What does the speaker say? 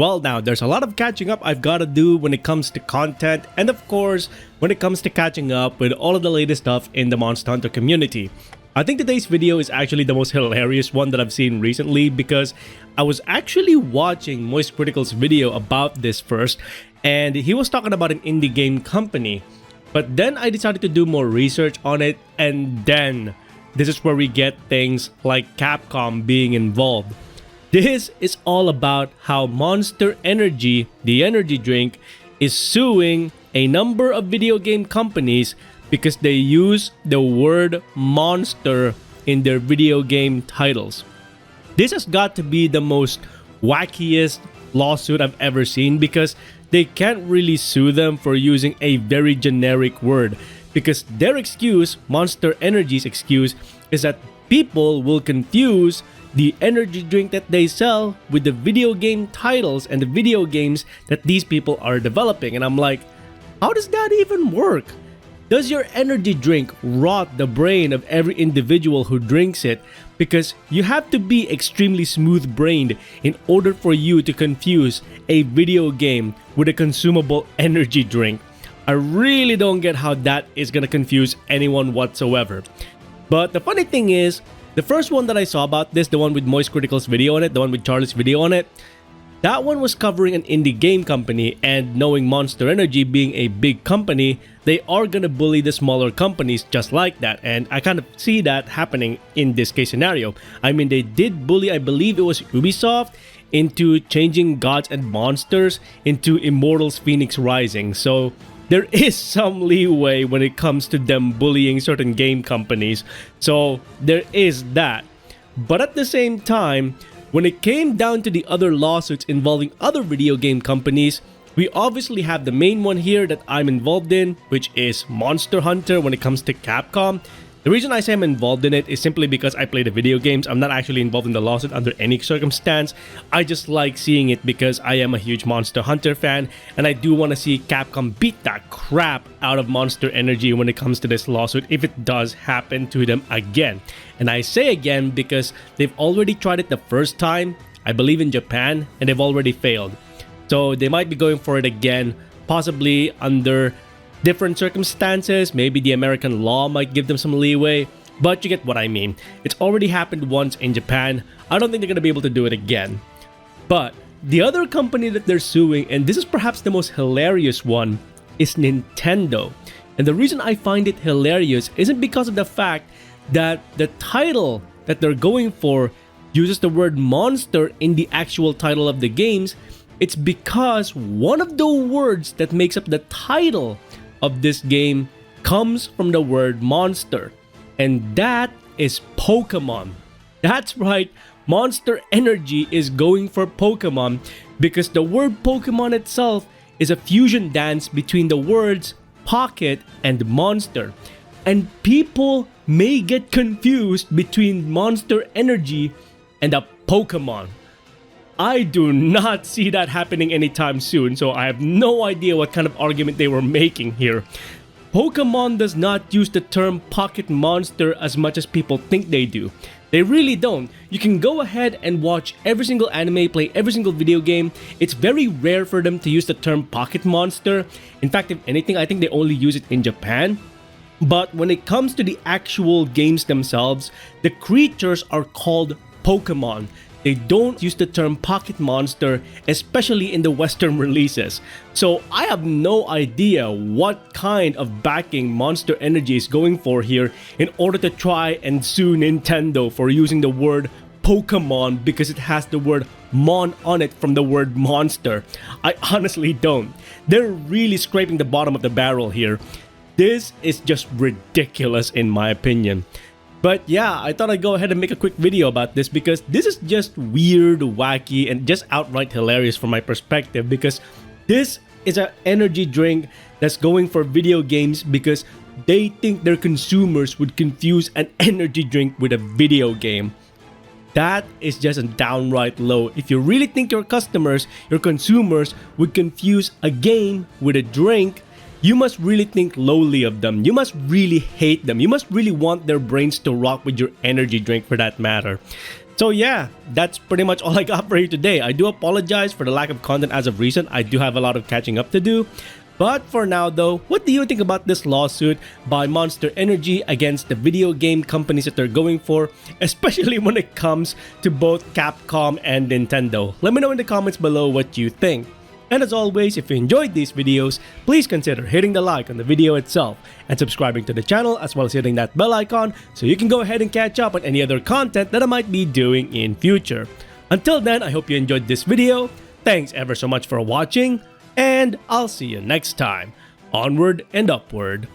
Well, now there's a lot of catching up I've got to do when it comes to content, and of course, when it comes to catching up with all of the latest stuff in the Monster Hunter community. I think today's video is actually the most hilarious one that I've seen recently because I was actually watching Moist Critical's video about this first, and he was talking about an indie game company. But then I decided to do more research on it, and then this is where we get things like Capcom being involved. This is all about how Monster Energy, the energy drink, is suing a number of video game companies because they use the word monster in their video game titles. This has got to be the most wackiest lawsuit I've ever seen because they can't really sue them for using a very generic word, because their excuse, Monster Energy's excuse, is that people will confuse the energy drink that they sell with the video game titles and the video games that these people are developing. And I'm like, how does that even work? Does your energy drink rot the brain of every individual who drinks it? Because you have to be extremely smooth-brained in order for you to confuse a video game with a consumable energy drink. I really don't get how that is gonna confuse anyone whatsoever. But the funny thing is, the first one that I saw about this, the one with Moist Critical's video on it, the one with Charlie's video on it, that one was covering an indie game company, and knowing Monster Energy being a big company, they are gonna bully the smaller companies just like that, and I kind of see that happening in this case scenario. I mean, they did bully, I believe it was Ubisoft, into changing Gods and Monsters into Immortals Phoenix Rising, so there is some leeway when it comes to them bullying certain game companies, so there is that. But at the same time, when it came down to the other lawsuits involving other video game companies, we obviously have the main one here that I'm involved in, which is Monster Hunter when it comes to Capcom. The reason I say I'm involved in it is simply because I play the video games. I'm not actually involved in the lawsuit under any circumstance. I just like seeing it because I am a huge Monster Hunter fan, and I do want to see Capcom beat that crap out of Monster Energy when it comes to this lawsuit if it does happen to them again. And I say again because they've already tried it the first time, I believe in Japan, and they've already failed. So they might be going for it again, possibly under different circumstances. Maybe the American law might give them some leeway, but you get what I mean. It's already happened once in Japan. I don't think they're going to be able to do it again. But the other company that they're suing, and this is perhaps the most hilarious one, is Nintendo. And the reason I find it hilarious isn't because of the fact that the title that they're going for uses the word monster in the actual title of the games. It's because one of the words that makes up the title of this game comes from the word monster, and that is Pokemon. That's right, Monster Energy is going for Pokemon because the word Pokemon itself is a fusion dance between the words pocket and monster, and people may get confused between Monster Energy and a Pokemon. I do not see that happening anytime soon, so I have no idea what kind of argument they were making here. Pokemon does not use the term pocket monster as much as people think they do. They really don't. You can go ahead and watch every single anime, play every single video game. It's very rare for them to use the term pocket monster. In fact, if anything, I think they only use it in Japan. But when it comes to the actual games themselves, the creatures are called Pokemon. They don't use the term pocket monster, especially in the Western releases. So I have no idea what kind of backing Monster Energy is going for here in order to try and sue Nintendo for using the word Pokemon because it has the word mon on it from the word monster. I honestly don't. They're really scraping the bottom of the barrel here. This is just ridiculous in my opinion. But yeah, I thought I'd go ahead and make a quick video about this because this is just weird, wacky, and just outright hilarious from my perspective, because this is an energy drink that's going for video games because they think their consumers would confuse an energy drink with a video game. That is just a downright low. If you really think your customers, your consumers would confuse a game with a drink, you must really think lowly of them. You must really hate them. You must really want their brains to rock with your energy drink for that matter. So yeah, that's pretty much all I got for you today. I do apologize for the lack of content as of recent. I do have a lot of catching up to do. But for now though, what do you think about this lawsuit by Monster Energy against the video game companies that they're going for, especially when it comes to both Capcom and Nintendo? Let me know in the comments below what you think. And as always, if you enjoyed these videos, please consider hitting the like on the video itself and subscribing to the channel, as well as hitting that bell icon so you can go ahead and catch up on any other content that I might be doing in future. Until then, I hope you enjoyed this video. Thanks ever so much for watching, and I'll see you next time. Onward and upward.